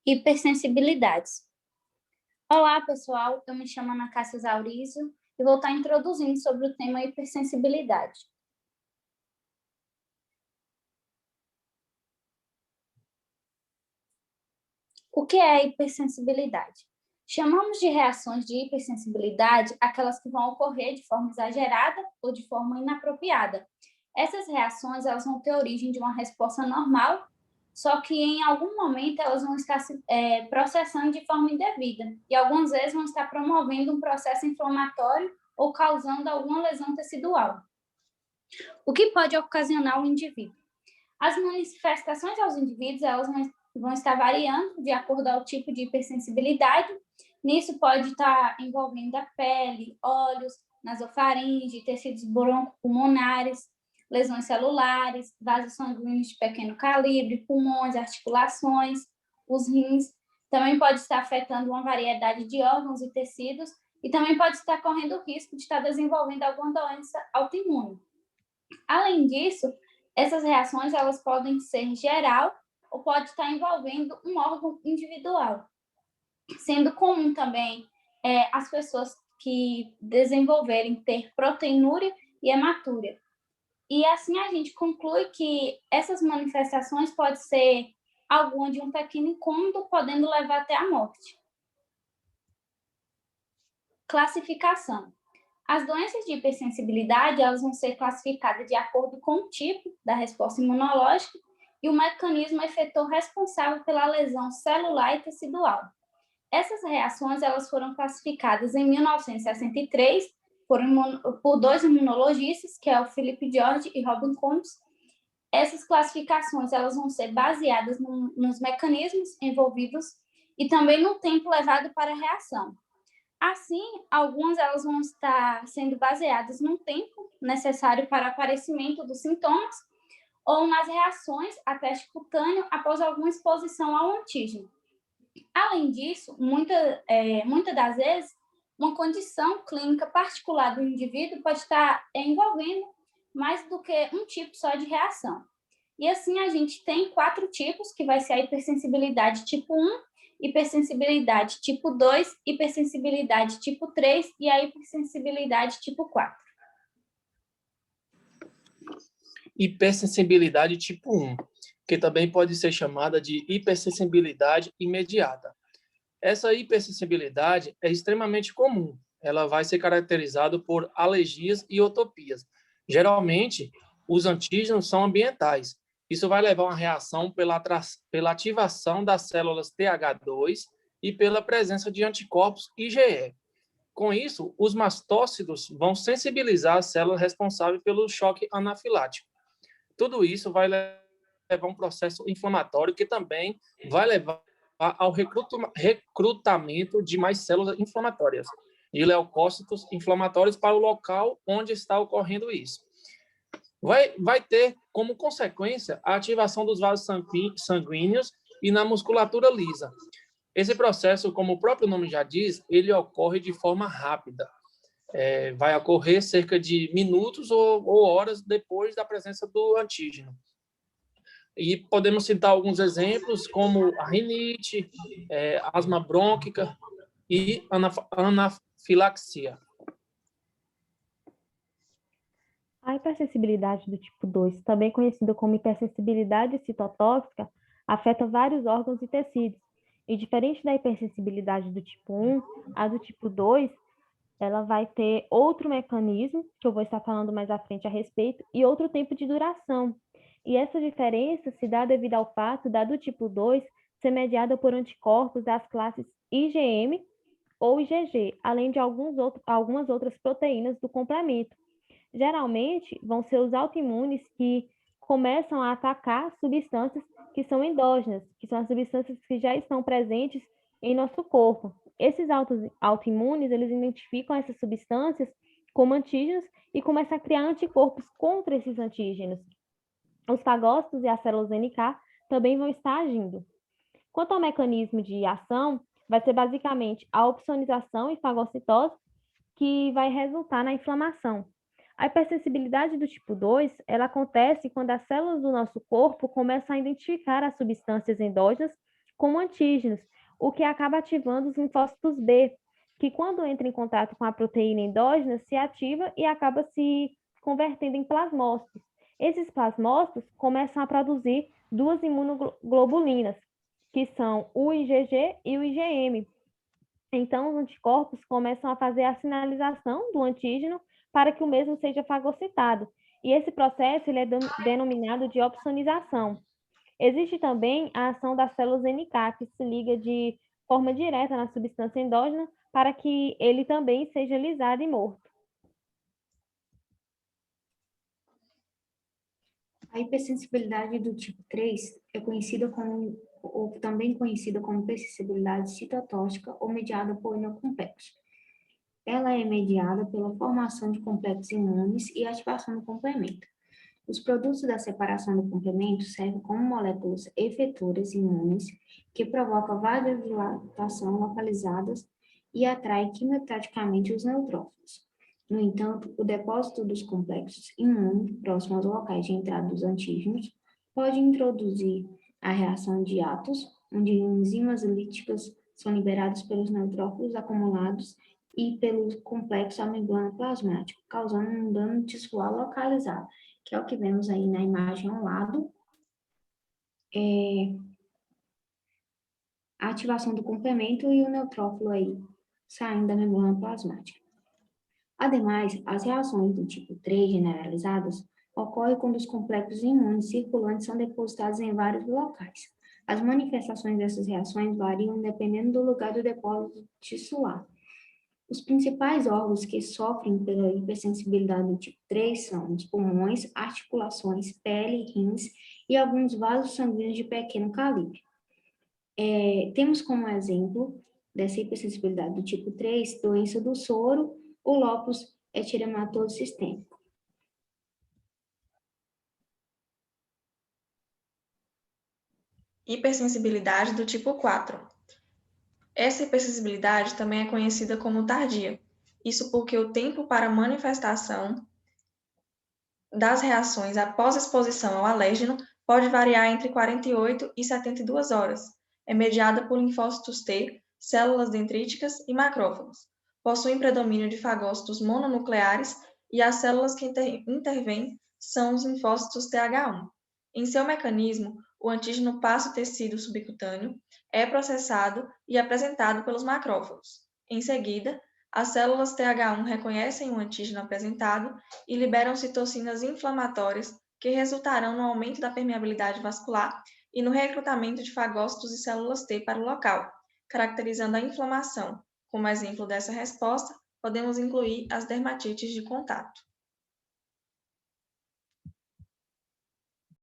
Hipersensibilidades. Olá, pessoal. Eu me chamo Ana Cássia Zaurizio e vou estar introduzindo sobre o tema hipersensibilidade. O que é a hipersensibilidade? Chamamos de reações de hipersensibilidade aquelas que vão ocorrer de forma exagerada ou de forma inapropriada. Essas reações elas vão ter origem de uma resposta normal, só que em algum momento elas vão estar processando de forma indevida e algumas vezes vão estar promovendo um processo inflamatório ou causando alguma lesão tecidual. O que pode ocasionar o indivíduo? As manifestações aos indivíduos elas vão estar variando de acordo ao tipo de hipersensibilidade. Nisso pode estar envolvendo a pele, olhos, nasofaringe, tecidos bronco-pulmonares, lesões celulares, vasos sanguíneos de pequeno calibre, pulmões, articulações, os rins. Também pode estar afetando uma variedade de órgãos e tecidos e também pode estar correndo o risco de estar desenvolvendo alguma doença autoimune. Além disso, essas reações elas podem ser geral ou pode estar envolvendo um órgão individual, sendo comum também as pessoas que desenvolverem ter proteinúria e hematúria. E assim a gente conclui que essas manifestações podem ser alguma de um pequeno incômodo, podendo levar até a morte. Classificação. As doenças de hipersensibilidade elas vão ser classificadas de acordo com o tipo da resposta imunológica e o mecanismo efetor responsável pela lesão celular e tecidual. Essas reações elas foram classificadas em 1963 por dois imunologistas, que é o Philip George e Robin Combs. Essas classificações elas vão ser baseadas nos mecanismos envolvidos e também no tempo levado para a reação. Assim, algumas elas vão estar sendo baseadas no tempo necessário para o aparecimento dos sintomas ou nas reações a teste cutâneo após alguma exposição ao antígeno. Além disso, muitas das vezes, uma condição clínica particular do indivíduo pode estar envolvendo mais do que um tipo só de reação. E assim a gente tem 4 tipos, que vai ser a hipersensibilidade tipo 1, hipersensibilidade tipo 2, hipersensibilidade tipo 3 e a hipersensibilidade tipo 4. Hipersensibilidade tipo 1, que também pode ser chamada de hipersensibilidade imediata. Essa hipersensibilidade é extremamente comum. Ela vai ser caracterizada por alergias e utopias. Geralmente, os antígenos são ambientais. Isso vai levar a uma reação pela ativação das células TH2 e pela presença de anticorpos IgE. Com isso, os mastócitos vão sensibilizar as células responsáveis pelo choque anafilático. Tudo isso vai levar a um processo inflamatório que também vai levar ao recrutamento de mais células inflamatórias e leucócitos inflamatórios para o local onde está ocorrendo isso. Vai ter como consequência a ativação dos vasos sanguíneos e na musculatura lisa. Esse processo, como o próprio nome já diz, ele ocorre de forma rápida. Vai ocorrer cerca de minutos ou horas depois da presença do antígeno. E podemos citar alguns exemplos, como a rinite, asma brônquica e anafilaxia. A hipersensibilidade do tipo 2, também conhecida como hipersensibilidade citotóxica, afeta vários órgãos e tecidos. E diferente da hipersensibilidade do tipo 1, a do tipo 2, ela vai ter outro mecanismo, que eu vou estar falando mais à frente a respeito, e outro tempo de duração. E essa diferença se dá devido ao fato da do tipo 2 ser mediada por anticorpos das classes IgM ou IgG, além de algumas outras proteínas do complemento. Geralmente, vão ser os autoimunes que começam a atacar substâncias que são endógenas, que são as substâncias que já estão presentes em nosso corpo. Esses autoimunes, eles identificam essas substâncias como antígenos e começam a criar anticorpos contra esses antígenos. Os fagócitos e as células NK também vão estar agindo. Quanto ao mecanismo de ação, vai ser basicamente a opsonização e fagocitose que vai resultar na inflamação. A hipersensibilidade do tipo 2, ela acontece quando as células do nosso corpo começam a identificar as substâncias endógenas como antígenos, o que acaba ativando os linfócitos B, que quando entra em contato com a proteína endógena, se ativa e acaba se convertendo em plasmócitos. Esses plasmócitos começam a produzir duas imunoglobulinas, que são o IgG e o IgM. Então, os anticorpos começam a fazer a sinalização do antígeno para que o mesmo seja fagocitado. E esse processo ele é denominado de opsonização. Existe também a ação das células NK, que se liga de forma direta na substância endógena para que ele também seja lisado e morto. A hipersensibilidade do tipo 3 é conhecida como, ou também conhecida como hipersensibilidade citotóxica ou mediada por inocomplexo. Ela é mediada pela formação de complexos imunes e ativação do complemento. Os produtos da separação do complemento servem como moléculas efetoras imunes que provocam vasodilatação localizadas e atraem quimiotaticamente os neutrófilos. No entanto, o depósito dos complexos imunes próximo aos locais de entrada dos antígenos pode introduzir a reação de Atos, onde enzimas líticas são liberadas pelos neutrófilos acumulados e pelo complexo amígdala plasmático, causando um dano tissular localizado, que é o que vemos aí na imagem ao lado. A ativação do complemento e o neutrófilo aí saindo da membrana plasmática. Ademais, as reações do tipo 3 generalizadas ocorrem quando os complexos imunes circulantes são depositados em vários locais. As manifestações dessas reações variam dependendo do lugar do depósito tissular. Os principais órgãos que sofrem pela hipersensibilidade do tipo 3 são os pulmões, articulações, pele, rins e alguns vasos sanguíneos de pequeno calibre. Temos como exemplo dessa hipersensibilidade do tipo 3, doença do soro, o lúpus eritematoso sistêmico. Hipersensibilidade do tipo 4. Essa hipersensibilidade também é conhecida como tardia. Isso porque o tempo para manifestação das reações após exposição ao alérgeno pode variar entre 48 e 72 horas. É mediada por linfócitos T, células dendríticas e macrófagos. Possuem predomínio de fagócitos mononucleares e as células que intervêm são os linfócitos TH1. Em seu mecanismo, o antígeno passa o tecido subcutâneo, é processado e apresentado pelos macrófagos. Em seguida, as células TH1 reconhecem o antígeno apresentado e liberam citocinas inflamatórias que resultarão no aumento da permeabilidade vascular e no recrutamento de fagócitos e células T para o local, caracterizando a inflamação. Como exemplo dessa resposta, podemos incluir as dermatites de contato.